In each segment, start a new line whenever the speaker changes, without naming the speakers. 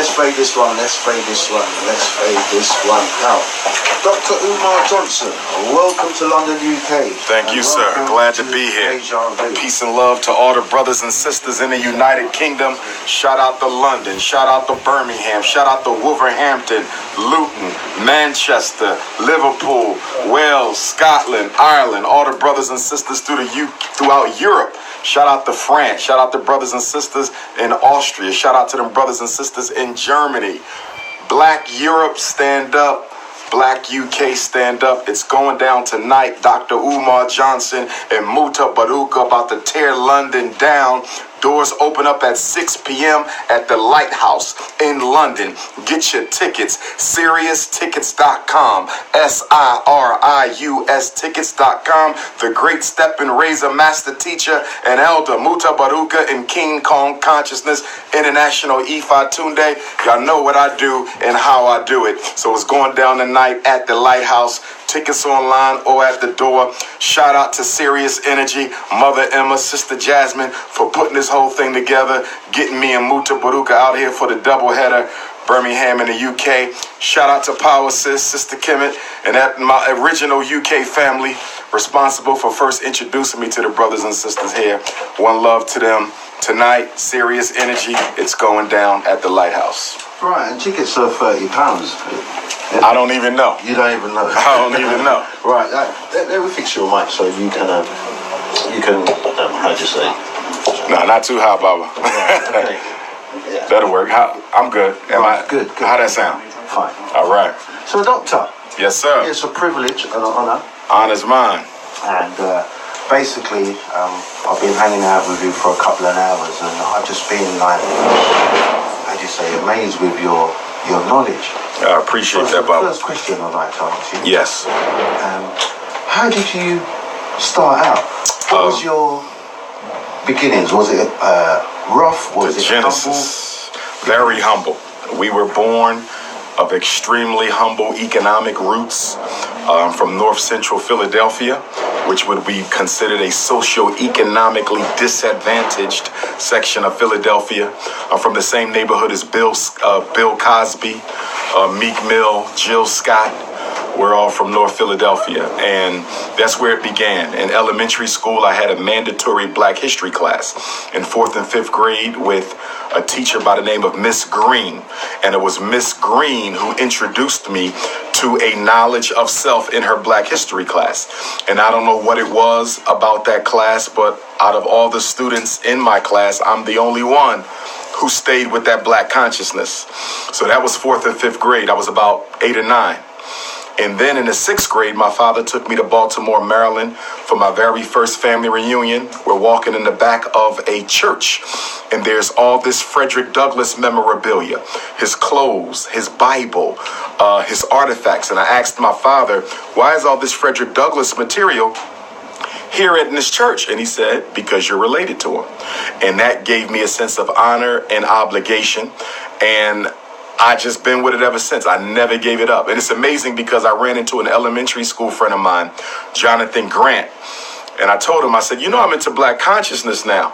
let's fade this one. Let's fade this one. Let's fade this one out. Dr. Umar Johnson, welcome to London, UK.
Thank you, sir. Glad to be here. Peace and love to all the brothers and sisters in the United Kingdom. Shout out to London. Shout out to Birmingham. Shout out to Wolverhampton, Luton, Manchester, Liverpool, Wales, Scotland, Ireland. All the brothers and sisters throughout Europe. Shout out to France. Shout out to brothers and sisters in Austria. Shout out to them brothers and sisters in Germany. Black Europe, stand up. Black UK, stand up. It's going down tonight. Dr. Umar Johnson and Muta Baruka about to tear London down. Doors open up at 6 p.m. at the Lighthouse in London. Get your tickets. SiriusTickets.com. SIRIUS Tickets.com. The great step and raiser master teacher and elder Muta Baruka and King Kong Consciousness International Ifa Tunde. Y'all know what I do and how I do it. So it's going down tonight at the Lighthouse. Tickets online or at the door. Shout out to Sirius Energy, Mother Emma, Sister Jasmine for putting this whole thing together, getting me and Muta Baruka out here for the doubleheader, Birmingham in the UK. Shout out to Power Sis, Sister Kemet, and that my original UK family responsible for first introducing me to the brothers and sisters here. One love to them. Tonight, Sirius Energy, it's going down at the Lighthouse.
Right, and tickets are £30.
I don't even know.
You don't even know.
I don't even know.
Right, let me fix your mic so you can how do you say?
No, not too high, Baba.
Right, okay. Yeah.
That'll work. I'm good.
Right, good.
How that sound?
Fine.
All right.
So, Doctor.
Yes, sir.
It's a privilege and an honour.
Honor's mine.
And basically, I've been hanging out with you for a couple of hours, and I've just been like, how do you say, amazed with your knowledge.
I appreciate that, Baba.
The first question I'd like to ask you.
Yes.
How did you start out? What was your beginnings? Was it rough? Was it
Genesis? Very humble. We were born of extremely humble economic roots from north central Philadelphia, which would be considered a socio-economically disadvantaged section of Philadelphia. I'm from the same neighborhood as Bill Cosby, Meek Mill, Jill Scott. We're all from North Philadelphia, and that's where it began. In elementary school, I had a mandatory Black History class in 4th and 5th grade with a teacher by the name of Miss Green, and it was Miss Green who introduced me to a knowledge of self in her Black History class. And I don't know what it was about that class, but out of all the students in my class, I'm the only one who stayed with that Black consciousness. So that was 4th and 5th grade. I was about 8 or 9. And then in the 6th grade, my father took me to Baltimore, Maryland for my very first family reunion. We're walking in the back of a church, and there's all this Frederick Douglass memorabilia, his clothes, his Bible, his artifacts. And I asked my father, why is all this Frederick Douglass material here in this church? And he said, because you're related to him. And that gave me a sense of honor and obligation. And I just been with it ever since. I never gave it up. And it's amazing because I ran into an elementary school friend of mine, Jonathan Grant. And I told him, I said, you know, I'm into Black consciousness now.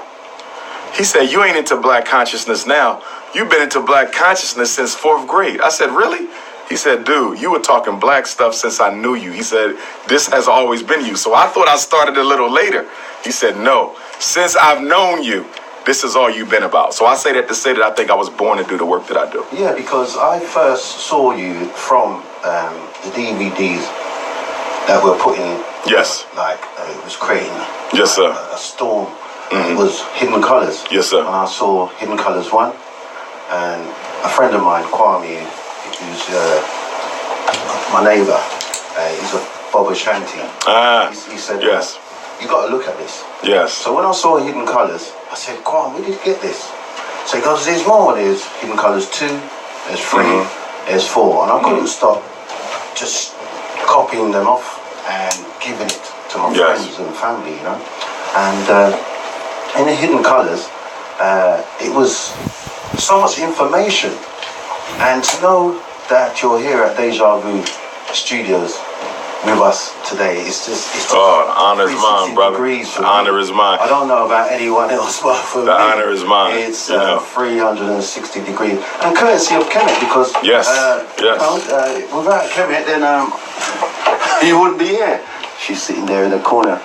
He said, you ain't into Black consciousness now. You've been into Black consciousness since 4th grade. I said, really? He said, dude, you were talking Black stuff since I knew you. He said, this has always been you. So I thought I started a little later. He said, no, since I've known you, this is all you've been about. So I say that to say that I think I was born to do the work that I do.
Yeah, because I first saw you from the DVDs that were put in.
Yes.
It was creating.
Yes, sir.
A storm. It was Hidden Colors.
Yes, sir.
And I saw Hidden Colors 1, and a friend of mine, Kwame, who's my neighbour, he's a Bob Ashanti. He said,
yes.
You got to look at this.
Yes.
So when I saw Hidden Colors, I said, Kwame, where did you get this? So he goes, there's more. There's Hidden Colors 2, there's 3, there's 4. And I couldn't stop just copying them off and giving it to my friends and family, you know. And in the Hidden Colors, it was so much information. And to know that you're here at Deja Vu Studios with us today. It's just
Oh, the honor is
360
mine, brother.
degrees for
The honor
me.
is mine.
I don't know about anyone else, but for
The
me,
honor is mine.
It's
you know.
360 degrees, and courtesy of Kemet, because
Yes, yes.
Without Kemet, then you wouldn't be here. She's sitting there in the corner.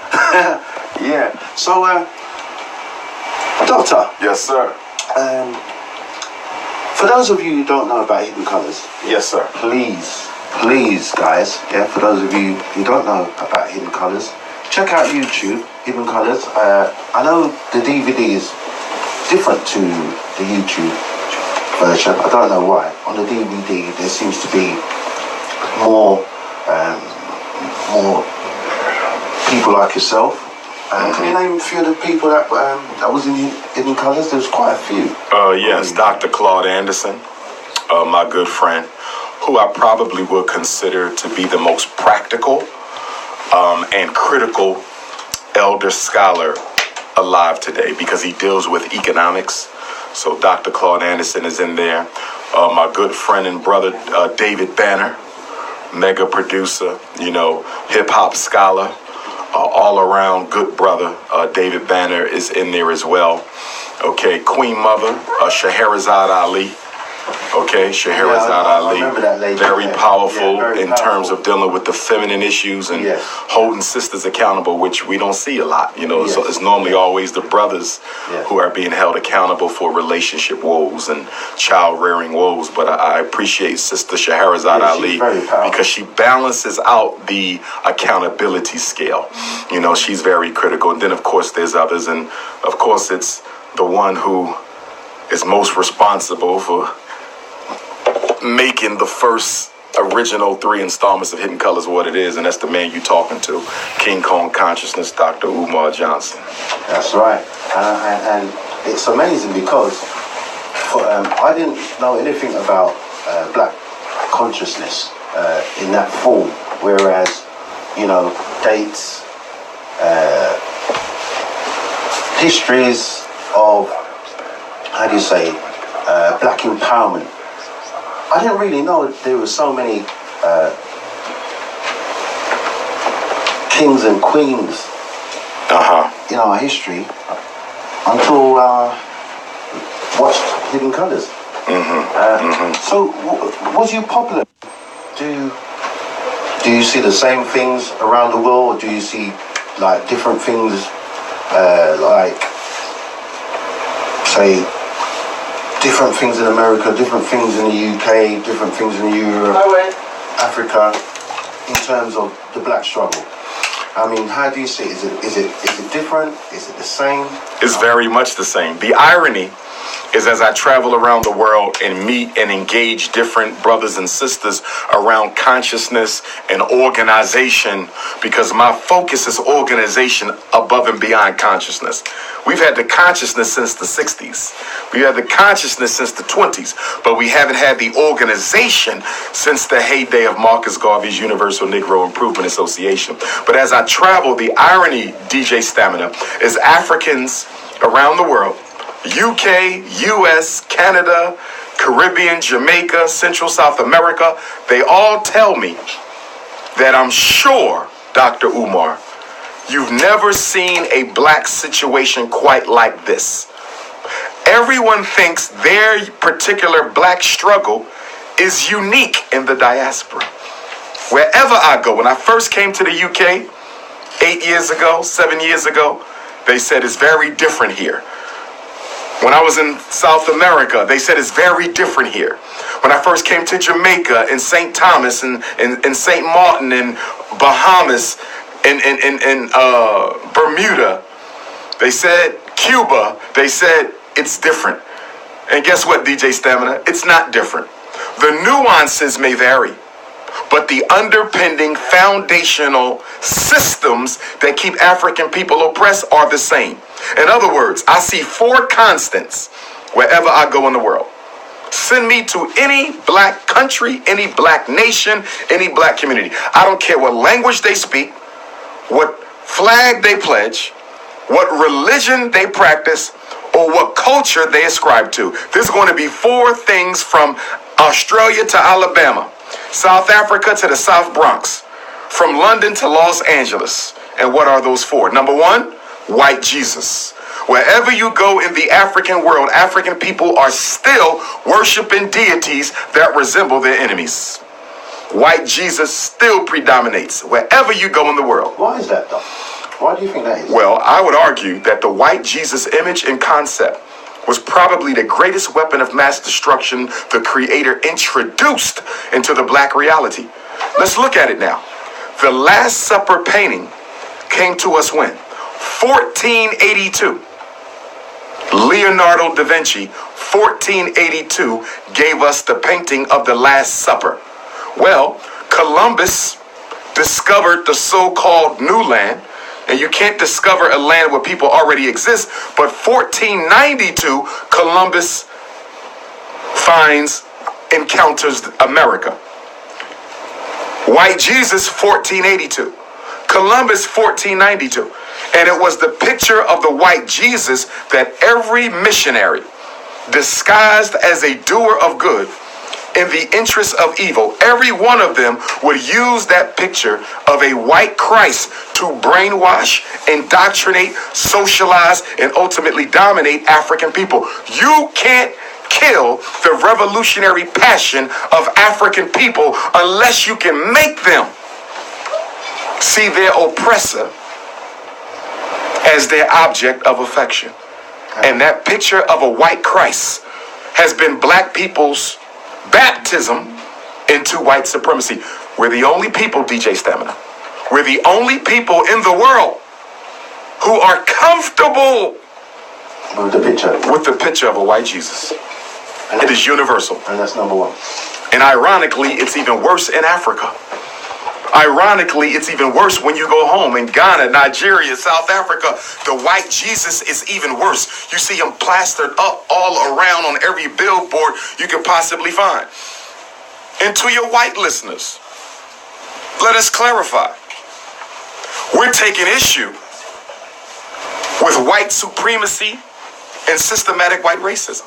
Yeah. So, Doctor.
Yes, sir.
For those of you who don't know about Hidden Colors,
Yes, sir.
please, guys, yeah, for those of you who don't know about Hidden Colors, check out YouTube, Hidden Colors. I know the DVD is different to the YouTube version. I don't know why. On the DVD, there seems to be more people like yourself. Can you name a few of the people that was in Hidden Colors? There's quite a few.
Yes, Dr. Claude Anderson, my good friend, who I probably would consider to be the most practical and critical elder scholar alive today, because he deals with economics. So Dr. Claude Anderson is in there. My good friend and brother, David Banner, mega producer, hip hop scholar. All around good brother, David Banner is in there as well. Okay, Queen Mother, Scheherazade Ali. Okay, Scheherazade Ali.
I remember that lady.
Very powerful
very
in
powerful.
terms of dealing with the feminine issues and holding sisters accountable, which we don't see a lot. So it's normally always the brothers who are being held accountable for relationship woes and child rearing woes. But I appreciate Sister Scheherazade Ali because she balances out the accountability scale. She's very critical. And then, of course, there's others. And, of course, it's the one who is most responsible for making the first original 3 installments of Hidden Colors what it is, and that's the man you talking to, King Kong Consciousness, Dr. Umar Johnson.
That's right, and it's amazing because I didn't know anything about black consciousness in that form, whereas dates, histories of, how do you say, black empowerment. I didn't really know there were so many kings and queens in our history until watched Hidden Colors. So, was you popular? Do you see the same things around the world, or do you see like different things, like say, different things in America, different things in the UK, different things in Europe, Africa, in terms of the black struggle? I mean, how do you see it? Is it different? Is it the same?
It's very much the same. The irony is, as I travel around the world and meet and engage different brothers and sisters around consciousness and organization, because my focus is organization above and beyond consciousness. We've had the consciousness since the 60s. We've had the consciousness since the 20s, but we haven't had the organization since the heyday of Marcus Garvey's Universal Negro Improvement Association. But as I travel, the irony, DJ Stamina, is Africans around the world, UK, US, Canada, Caribbean, Jamaica, Central South America, they all tell me that I'm sure, Dr. Umar, you've never seen a black situation quite like this. Everyone thinks their particular black struggle is unique in the diaspora. Wherever I go, when I first came to the UK 8 years ago, 7 years ago, they said it's very different here. When I was in South America, they said it's very different here. When I first came to Jamaica and St. Thomas and St. Martin and Bahamas and Bermuda, they said Cuba, they said it's different. And guess what, DJ Stamina? It's not different. The nuances may vary, but the underpinning foundational systems that keep African people oppressed are the same. In other words, I see 4 constants wherever I go in the world. Send me to any black country, any black nation, any black community. I don't care what language they speak, what flag they pledge, what religion they practice, or what culture they ascribe to. There's going to be 4 things from Australia to Alabama, South Africa to the South Bronx, from London to Los Angeles. And what are those for? Number one, white Jesus. Wherever you go in the African world, African people are still worshiping deities that resemble their enemies. White Jesus still predominates wherever you go in the world.
Why is that, though? Why do you think that is?
Well, I would argue that the white Jesus image and concept was probably the greatest weapon of mass destruction the Creator introduced into the black reality. Let's look at it now. The Last Supper painting came to us when? 1482. Leonardo da Vinci, 1482, gave us the painting of the Last Supper. Well, Columbus discovered the so-called New Land, and you can't discover a land where people already exist, but 1492, Columbus encounters America. White Jesus, 1482. Columbus, 1492. And it was the picture of the white Jesus that every missionary, disguised as a doer of good in the interest of evil, every one of them would use that picture of a white Christ to brainwash, indoctrinate, socialize, and ultimately dominate African people. You can't kill the revolutionary passion of African people unless you can make them see their oppressor as their object of affection. And that picture of a white Christ has been black people's baptism into white supremacy. We're the only people, DJ Stamina, we're the only people in the world who are comfortable with the picture of a white Jesus. It is universal.
And that's number one.
And ironically, it's even worse in Africa. Ironically, it's even worse when you go home in Ghana, Nigeria, South Africa. The white Jesus is even worse. You see him plastered up all around on every billboard you can possibly find. And to your white listeners, let us clarify. We're taking issue with white supremacy and systematic white racism.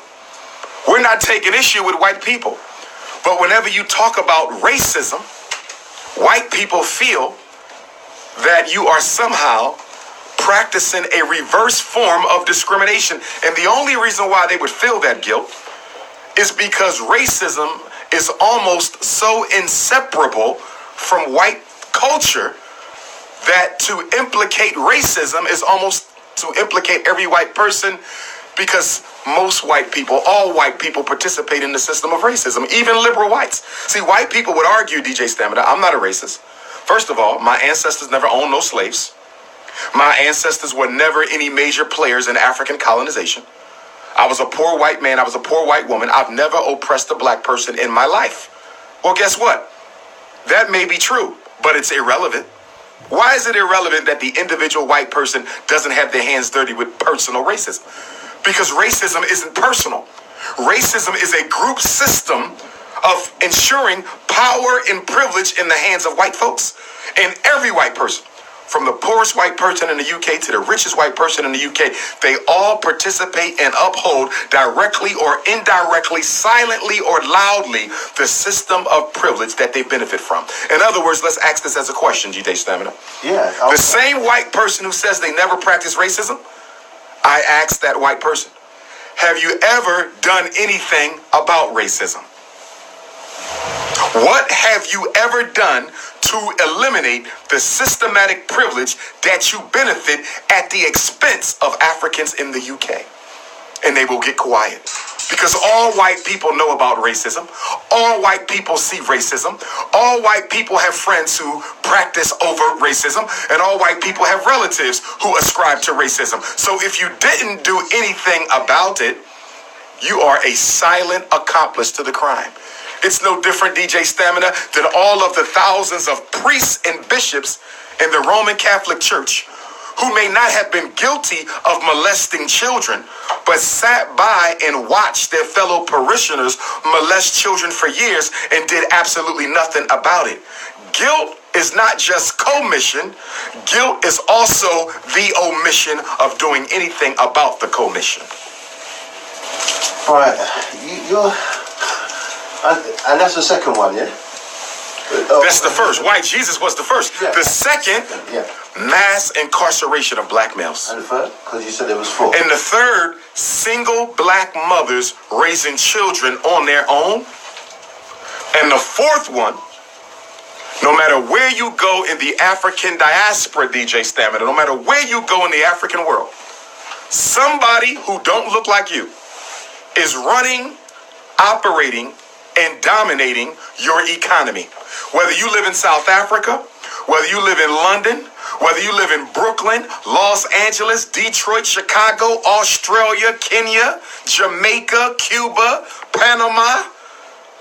We're not taking issue with white people. But whenever you talk about racism, white people feel that you are somehow practicing a reverse form of discrimination. And the only reason why they would feel that guilt is because racism is almost so inseparable from white culture that to implicate racism is almost to implicate every white person, because most white people, all white people, participate in the system of racism, even liberal whites. See, white people would argue, DJ Stamina, I'm not a racist. First of all, my ancestors never owned no slaves. My ancestors were never any major players in African colonization. I was a poor white man. I was a poor white woman. I've never oppressed a black person in my life. Well, guess what? That may be true, but it's irrelevant. Why is it irrelevant that the individual white person doesn't have their hands dirty with personal racism? Because racism isn't personal. Racism is a group system of ensuring power and privilege in the hands of white folks. And every white person, from the poorest white person in the UK to the richest white person in the UK, they all participate and uphold directly or indirectly, silently or loudly, the system of privilege that they benefit from. In other words, let's ask this as a question, G-Day Stamina.
Yeah.
The same white person who says they never practice racism, I asked that white person, have you ever done anything about racism? What have you ever done to eliminate the systematic privilege that you benefit at the expense of Africans in the UK? And they will get quiet. Because all white people know about racism. All white people see racism. All white people have friends who practice overt racism. And all white people have relatives who ascribe to racism. So if you didn't do anything about it, you are a silent accomplice to the crime. It's no different, DJ Stamina, than all of the thousands of priests and bishops in the Roman Catholic Church who may not have been guilty of molesting children, but sat by and watched their fellow parishioners molest children for years and did absolutely nothing about it. Guilt is not just commission. Guilt is also the omission of doing anything about the commission.
All right, you're... And that's the second one, yeah?
That's the first. White Jesus was the first.
Yeah.
The second, mass incarceration of black males.
And the third? Because you said there was 4.
And the third, single black mothers raising children on their own. And the fourth one, no matter where you go in the African diaspora, DJ Stamina, no matter where you go in the African world, somebody who don't look like you is running, operating, and dominating your economy. Whether you live in South Africa, whether you live in London, whether you live in Brooklyn, Los Angeles, Detroit, Chicago, Australia, Kenya, Jamaica, Cuba, Panama,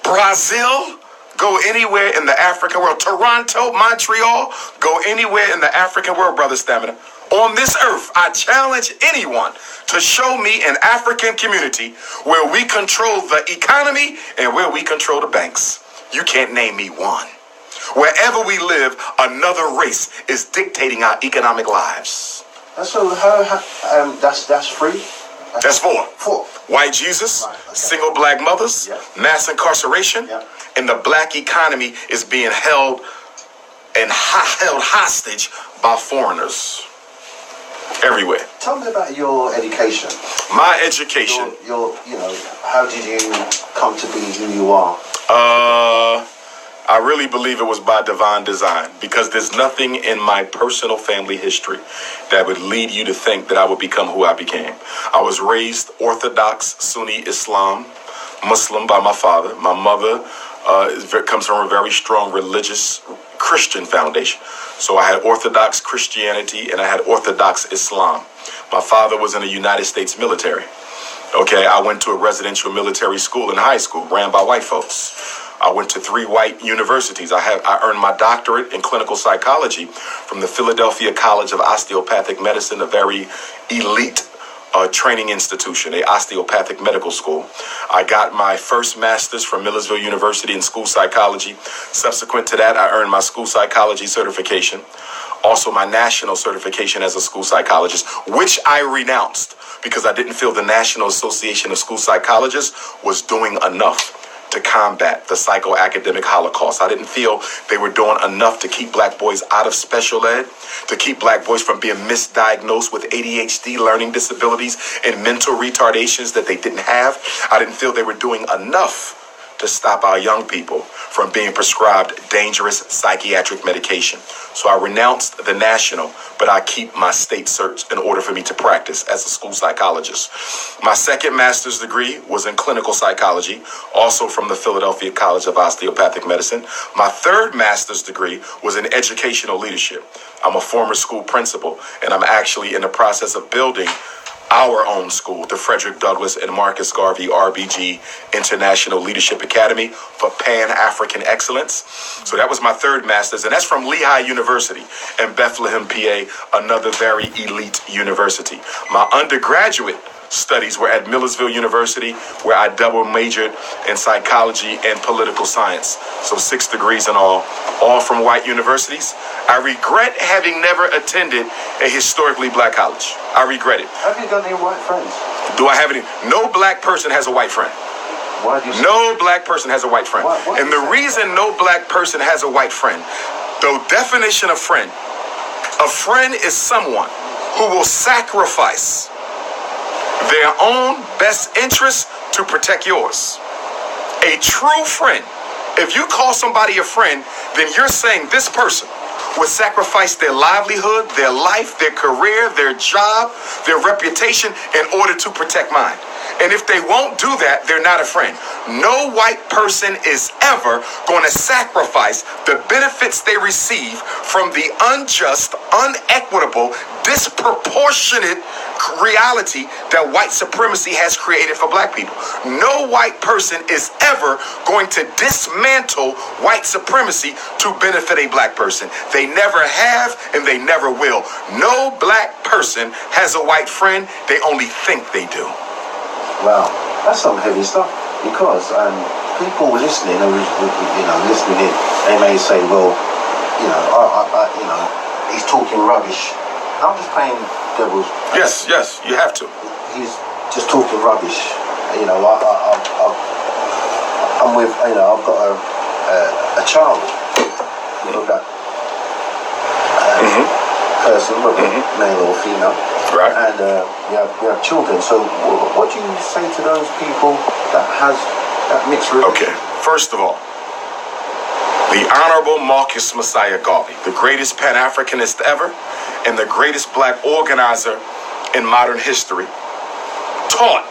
Brazil, go anywhere in the African world. Toronto, Montreal, go anywhere in the African world, Brother Stamina. On this earth, I challenge anyone to show me an African community where we control the economy and where we control the banks. You can't name me one. Wherever we live, another race is dictating our economic lives.
So that's 3?
That's 4.
4.
White Jesus,
Right, okay.
single black mothers, mass incarceration, and the black economy is being held hostage by foreigners everywhere.
Tell me about your education.
My education.
How did you come to be who you are?
I really believe it was by divine design, because there's nothing in my personal family history that would lead you to think that I would become who I became. I was raised Orthodox Sunni Islam, Muslim by my father. My mother comes from a very strong religious Christian foundation. So I had Orthodox Christianity and I had Orthodox Islam. My father was in the United States military. Okay, I went to a residential military school in high school, ran by white folks. I went to 3 white universities. I earned my doctorate in clinical psychology from the Philadelphia College of Osteopathic Medicine, a very elite training institution, a osteopathic medical school. I got my first master's from Millersville University in school psychology. Subsequent to that, I earned my school psychology certification. Also my national certification as a school psychologist, which I renounced because I didn't feel the National Association of School Psychologists was doing enough to combat the psychoacademic Holocaust. I didn't feel they were doing enough to keep black boys out of special ed, to keep black boys from being misdiagnosed with ADHD, learning disabilities, and mental retardations that they didn't have. I didn't feel they were doing enough to stop our young people from being prescribed dangerous psychiatric medication. So I renounced the national, but I keep my state cert in order for me to practice as a school psychologist. My second master's degree was in clinical psychology, also from the Philadelphia College of Osteopathic Medicine. My third master's degree was in educational leadership. I'm a former school principal, and I'm actually in the process of building our own school, the Frederick Douglass and Marcus Garvey RBG International Leadership Academy for Pan-African Excellence. So that was my third master's, and that's from Lehigh University in Bethlehem, PA, another very elite university. My undergraduate studies were at Millersville University, where I double majored in psychology and political science. So 6 degrees in all from white universities. I regret having never attended a historically black college. I regret it.
Have you got any white friends?
Do I have any? No black person has a white friend.
Why do you
No black person has a white friend.
Why
And the reason no black person has a white friend, the definition of friend, a friend is someone who will sacrifice their own best interests to protect yours. A true friend, if you call somebody a friend, then you're saying this person would sacrifice their livelihood, their life, their career, their job, their reputation in order to protect mine. And if they won't do that, they're not a friend. No white person is ever going to sacrifice the benefits they receive from the unjust, unequitable, disproportionate reality that white supremacy has created for black people. No white person is ever going to dismantle white supremacy to benefit a black person. They never have and they never will. No black person has a white friend. They only think they do.
Wow, that's some heavy stuff. Because people listening, listening in, they may say, well, he's talking rubbish. I'm just playing devil's.
Yes, you have to.
He's just talking rubbish. I'm with, I've got a child with a black person, whether male or female.
Right.
And we have children. So what do you say to those people that has that mixed religion?
Okay, first of all, the Honorable Marcus Messiah Garvey, the greatest Pan-Africanist ever and the greatest black organizer in modern history, taught,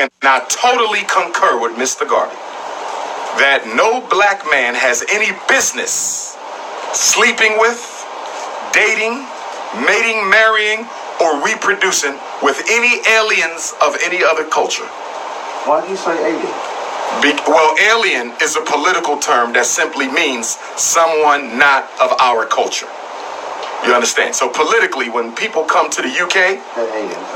and I totally concur with Mr. Garvey, that no black man has any business sleeping with, dating, mating, marrying, or reproducing with any aliens of any other culture.
Why do you say alien?
Well, alien is a political term that simply means someone not of our culture. You understand? So politically, when people come to the UK,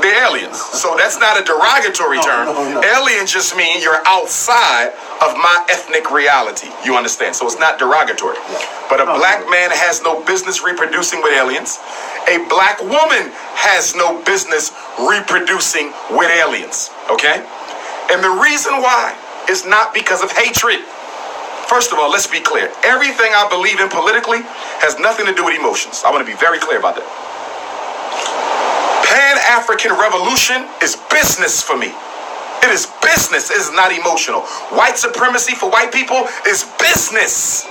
they're aliens. So that's not a derogatory term.
No.
Alien just means you're outside of my ethnic reality. You understand? So it's not derogatory. But a black man has no business reproducing with aliens. A black woman has no business reproducing with aliens. Okay? And the reason why is not because of hatred. First of all, let's be clear. Everything I believe in politically has nothing to do with emotions. I want to be very clear about that. Pan-African revolution is business for me. It is business. It is not emotional. White supremacy for white people is business.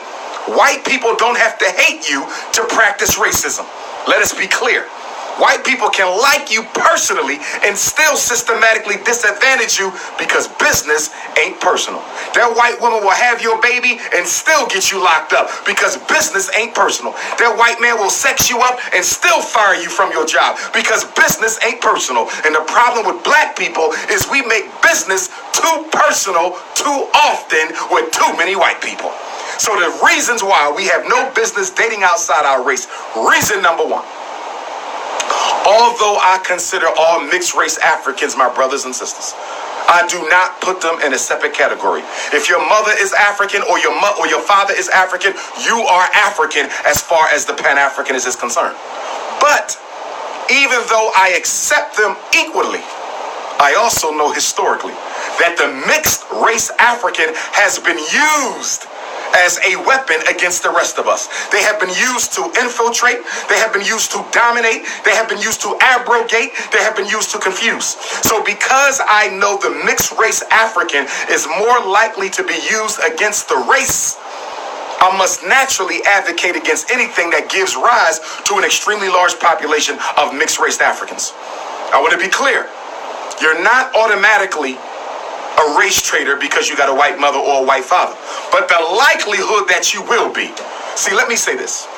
White people don't have to hate you to practice racism. Let us be clear. White people can like you personally and still systematically disadvantage you because business ain't personal. That white woman will have your baby and still get you locked up because business ain't personal. That white man will sex you up and still fire you from your job because business ain't personal. And the problem with black people is we make business too personal too often with too many white people. So the reasons why we have no business dating outside our race. Reason number one. Although I consider all mixed race Africans my brothers and sisters, I do not put them in a separate category. If your mother is African or your father is African, you are African as far as the Pan-Africanist is concerned. But even though I accept them equally, I also know historically that the mixed race African has been used as a weapon against the rest of us. They have been used to infiltrate. They have been used to dominate. They have been used to abrogate. They have been used to confuse. So because I know the mixed race African is more likely to be used against the race, I must naturally advocate against anything that gives rise to an extremely large population of mixed race Africans. I want to be clear. You're not automatically a race traitor because you got a white mother or a white father. But the likelihood that you will be. See, let me say this.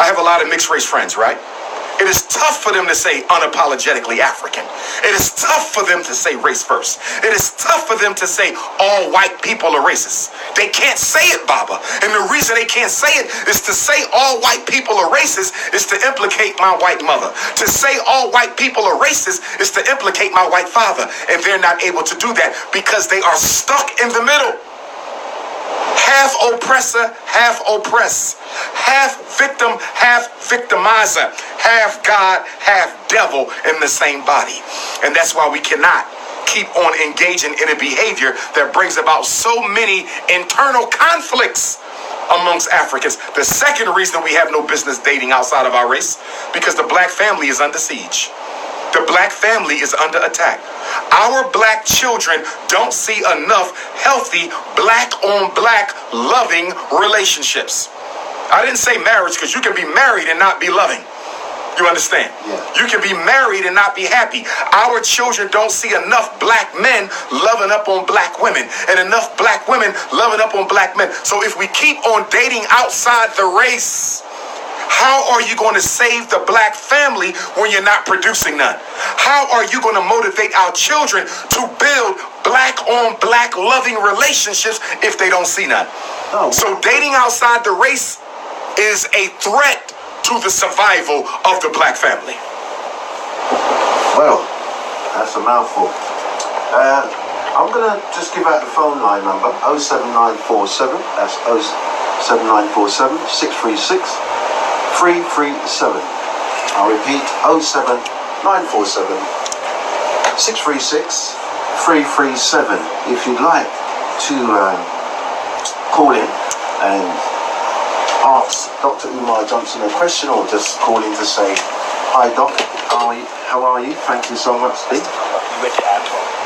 I have a lot of mixed race friends, right? It is tough for them to say unapologetically African. It is tough for them to say race first. It is tough for them to say all white people are racist. They can't say it, Baba. And the reason they can't say it is to say all white people are racist is to implicate my white mother. To say all white people are racist is to implicate my white father. And they're not able to do that because they are stuck in the middle. Half oppressor, half oppressed. Half victim, half victimizer. Half God, half devil in the same body. And that's why we cannot keep on engaging in a behavior that brings about so many internal conflicts amongst Africans. The second reason we have no business dating outside of our race, because the black family is under siege. The black family is under attack. Our black children don't see enough healthy black on black loving relationships. I didn't say marriage because you can be married and not be loving. You understand?
Yeah.
You can be married and not be happy. Our children don't see enough black men loving up on black women and enough black women loving up on black men. So if we keep on dating outside the race, how are you going to save the black family when you're not producing none? How are you going to motivate our children to build black on black loving relationships if they don't see none?
Oh.
So dating outside the race is a threat to the survival of the black family.
Well, that's a mouthful. I'm going to just give out the phone line number, 07947, that's 07947 636 337. I'll repeat, 07947 636 337. If you'd like to call in and ask Dr. Umar Johnson a question or just call in to say, hi Doc, how are you? Thank you so much, Steve.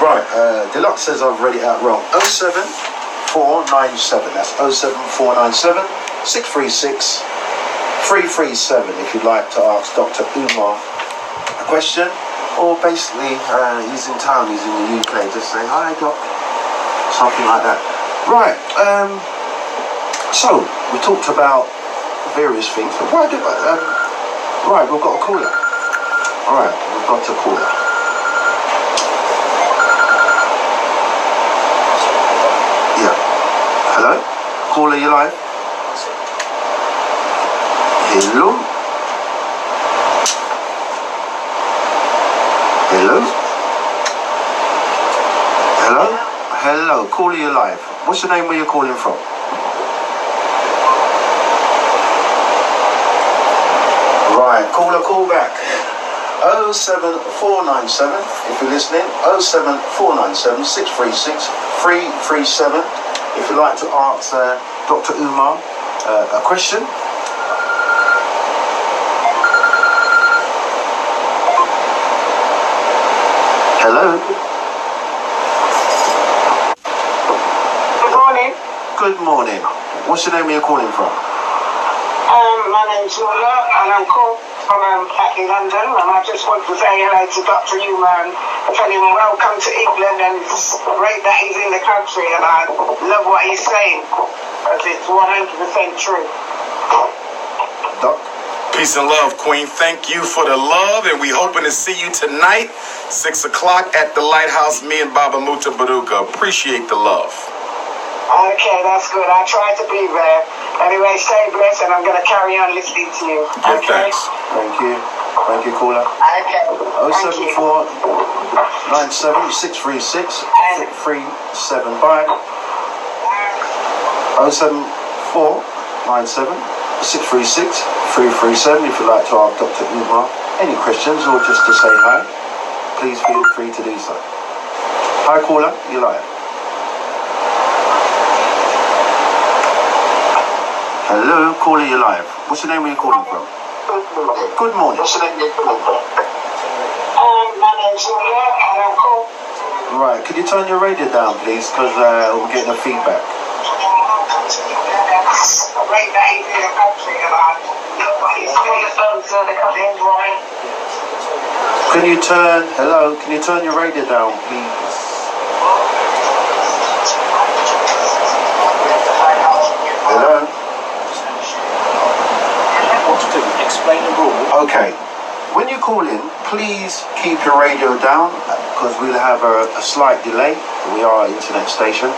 Right, Deluxe says I've read it out wrong. 07497, that's 07497 636 337 if you'd like to ask Dr. Umar a question, or basically he's in town, he's in the UK, just say hi Doc, something like that. Right, so we talked about various things. Right, we've got a caller. Alright, we've got a caller. Yeah. Hello? Caller, you live? Hello? Hello? Hello? Hello, caller, you live. What's your name, where you're calling from? Right, caller, call back. 07497, if you're listening, 07497 636 337. If you'd like to ask Dr. Umar a question. Hello?
Good morning.
Good morning. What's your name, where you're calling from?
My name's Lola, and I'm called from back in London, and I just want to say hello to Dr. Umar and tell him welcome to England, and it's great that he's in the country, and I love what he's saying, because it's 100% true.
Doc?
Peace and love, Queen. Thank you for the love, and we hoping to see you tonight, 6 o'clock at the Lighthouse. Me and Baba Muta Baruka. Appreciate the love.
Okay, that's good. I try to be there. Anyway, stay blessed, and I'm going to carry on listening to you.
Give
Okay?
thanks.
Thank you. Thank you, caller.
Okay. Thank you.
07497 636 337. Bye. 07497 636 337. If you'd like to ask Dr. Umar any questions or just to say hi, please feel free to do so. Hi, caller. You're live. Hello, caller, you're live. What's your name, where you're calling from? Good morning.
What's your name? My name's Lola, and I'm called.
Right, could you turn your radio down, please? Because we're getting a feedback.
Great that he's in the country, and I love what he's saying. So they come in, right?
Can you turn your radio down, please? Hello?
Explain the rule.
Okay. When you call in, please keep your radio down because we'll have a slight delay. We are an internet station,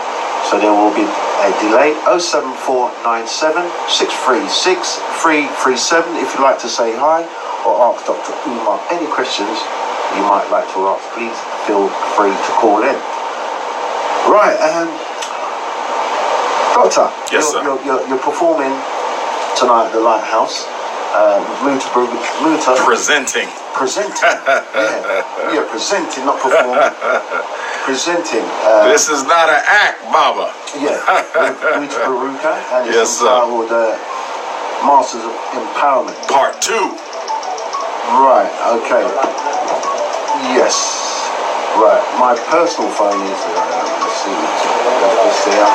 so there will be a delay. 07497 636 337 if you'd like to say hi or ask Dr. Umar any questions you might like to ask, please feel free to call in. Right, Doctor,
Yes, sir.
you're performing tonight at the Lighthouse. Muta.
Presenting.
Yeah, presenting, not performing. Presenting.
This is not an act, Baba.
Yeah, Muta Baruka, and it's
Yes, sir.
entitled Masters of Empowerment.
Part 2.
Right, okay. Yes. Right, my personal phone is, let's see, this here.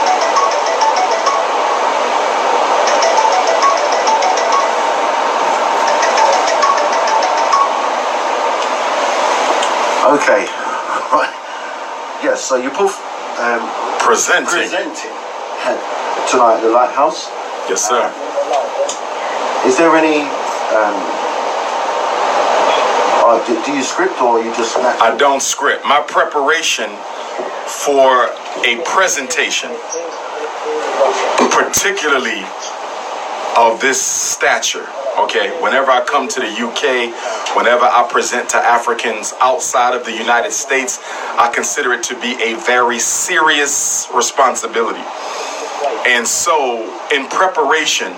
Okay, right. Yes, so you both
Presenting.
tonight at the Lighthouse.
Yes, sir.
Is there any? Do you script or you just?
I don't script. My preparation for a presentation, particularly of this stature, okay, whenever I come to the UK, whenever I present to Africans outside of the United States, I consider it to be a very serious responsibility. And so in preparation,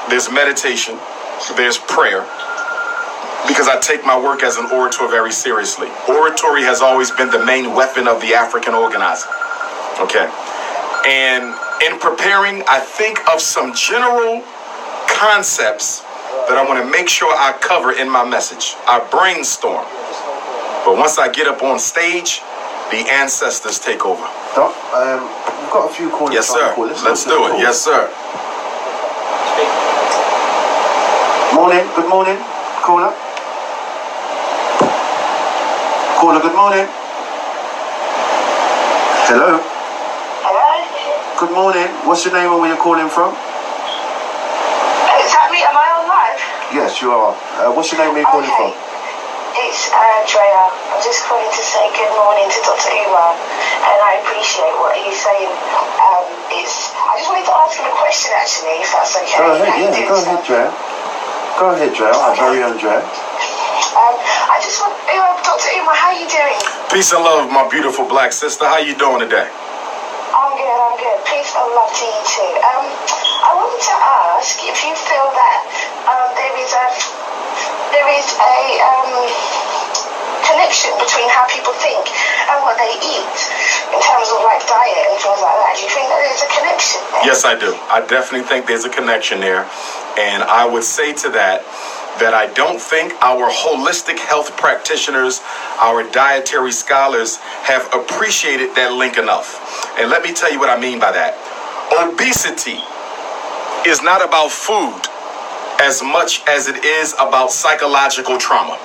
there's meditation, there's prayer, because I take my work as an orator very seriously. Oratory has always been the main weapon of the African organizer. Okay. And in preparing, I think of some general concepts that I want to make sure I cover in my message. I brainstorm. But once I get up on stage, the ancestors take over.
Doc, we've got a few callers.
Yes, sir. Let's do it. Yes, sir.
Morning. Good morning. Caller. Caller, good morning. Hello.
Hello?
Good morning. What's your name and where you're calling from?
Is that me? Am I on live?
Yes, you are. What's your name and where you're calling from?
It's Andrea. I'm just calling to say good morning to Dr. Umar, and I appreciate what he's saying. I just wanted to ask him a question, actually, if that's okay.
Go ahead, yeah. Go ahead, Drea. Go ahead, Drea. Our very own Drea.
I just want, Dr. Umar, how are you doing?
Peace and love, my beautiful black sister. How you doing today?
I'm good. Peace and love to you too. I wanted to ask if you feel that there is a connection between how people think and what they eat in terms of like diet and things like that. Do you think that there's a connection there?
Yes, I do. I definitely think there's a connection there. And I would say to that I don't think our holistic health practitioners, our dietary scholars have appreciated that link enough. And let me tell you what I mean by that. Obesity is not about food as much as it is about psychological trauma.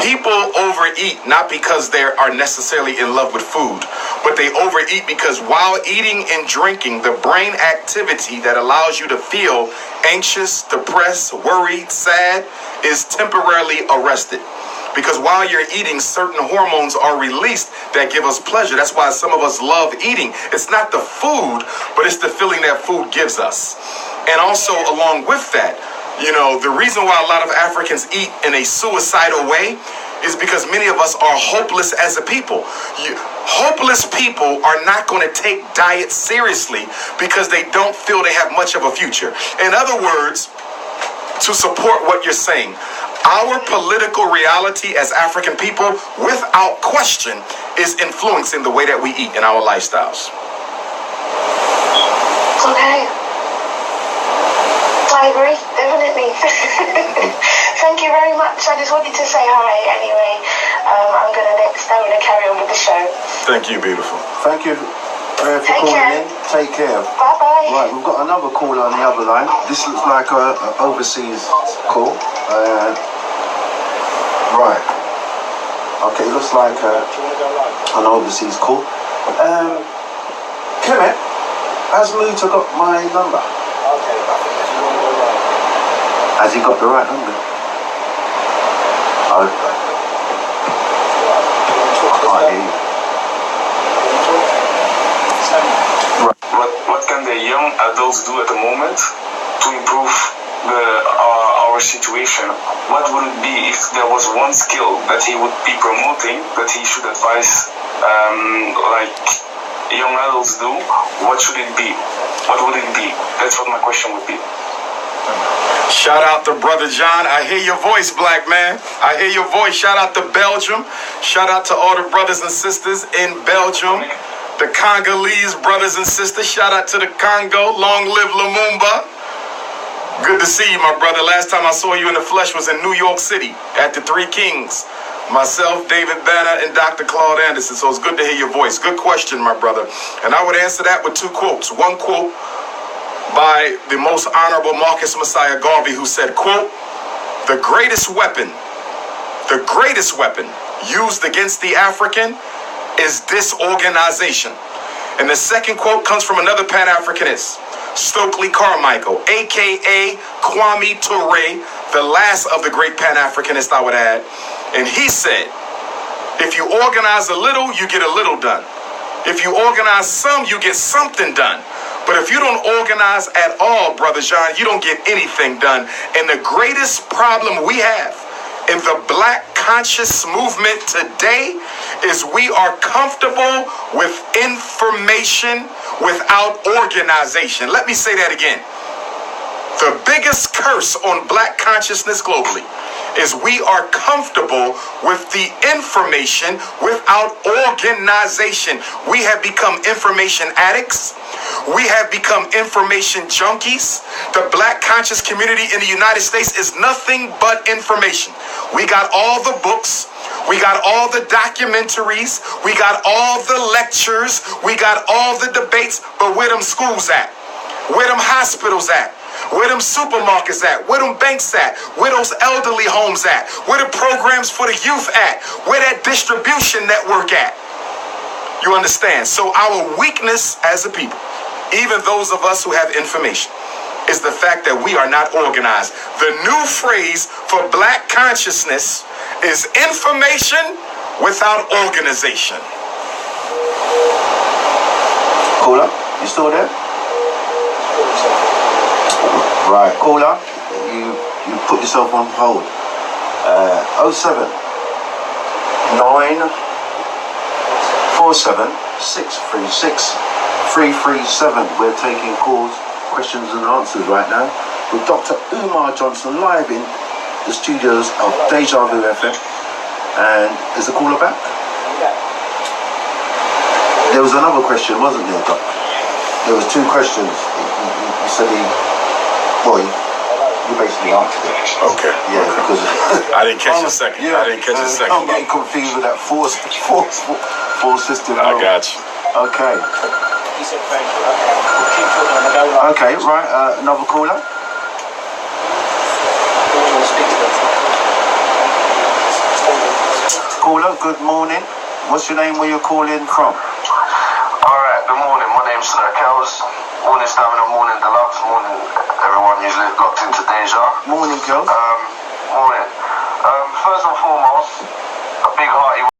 People overeat not because they are necessarily in love with food, but they overeat because while eating and drinking, the brain activity that allows you to feel anxious, depressed, worried, sad is temporarily arrested. Because while you're eating, certain hormones are released that give us pleasure. That's why some of us love eating. It's not the food, but it's the feeling that food gives us. And also along with that, you know, the reason why a lot of Africans eat in a suicidal way is because many of us are hopeless as a people. Hopeless people are not going to take diet seriously because they don't feel they have much of a future. In other words, to support what you're saying, our political reality as African people, without question, is influencing the way that we eat in our lifestyles.
Okay. I agree, definitely. Thank you very much. I just wanted to say hi anyway. I'm going to carry on with the show.
Thank you, beautiful.
Thank you for calling in. Take care.
Bye-bye.
Right, we've got another caller on the other line. This looks like an overseas call. Right. Okay, looks like an overseas call. Kemet, has Muta got my number? Has he got the right number? Okay. I can't hear you.
What can the young adults do at the moment to improve our situation? What would it be if there was one skill that he would be promoting that he should advise like young adults do? What should it be? What would it be? That's what my question would be.
Shout out to Brother John. I hear your voice, black man. I hear your voice. Shout out to Belgium. Shout out to all the brothers and sisters in Belgium. The Congolese brothers and sisters. Shout out to the Congo. Long live Lumumba. Good to see you, my brother. Last time I saw you in the flesh was in New York City at the Three Kings. Myself, David Banner, and Dr. Claude Anderson. So it's good to hear your voice. Good question, my brother. And I would answer that with two quotes. One quote by the most honorable Marcus Messiah Garvey, who said, quote, the greatest weapon used against the African is disorganization. And the second quote comes from another Pan-Africanist, Stokely Carmichael, a.k.a. Kwame Ture, the last of the great Pan-Africanists, I would add. And he said, if you organize a little, you get a little done. If you organize some, you get something done. But if you don't organize at all, Brother John, you don't get anything done. And the greatest problem we have in the black conscious movement today is we are comfortable with information without organization. Let me say that again. The biggest curse on black consciousness globally is we are comfortable with the information without organization. We have become information addicts. We have become information junkies. The black conscious community in the United States is nothing but information. We got all the books. We got all the documentaries. We got all the lectures. We got all the debates. But where them schools at? Where them hospitals at? Where them supermarkets at? Where them banks at? Where those elderly homes at? Where the programs for the youth at? Where that distribution network at? You understand? So our weakness as a people, even those of us who have information, is the fact that we are not organized. The new phrase for black consciousness is information without organization.
Caller, you still there? Right, caller, you put yourself on hold. 07 9 47 636 337. We're taking calls, questions and answers right now with Dr. Umar Johnson live in the studios of Deja Vu FM. And is the caller back? There was another question, wasn't there, Doc? There was two questions. You said you basically answered it.
Okay.
Yeah, because
I didn't catch the second.
yeah,
I didn't catch the second.
I'm getting confused with that four system.
I got you.
Okay.
He said thank you. Okay. We'll keep talking on the go line.
Okay, right. Another caller. Caller, good morning. What's your name? Where you're calling from?
Alright, good morning. My name's Kels. Morning Stamina, morning Deluxe, morning everyone usually locked into Deja.
Morning, Kels.
Morning. First and foremost, a big hearty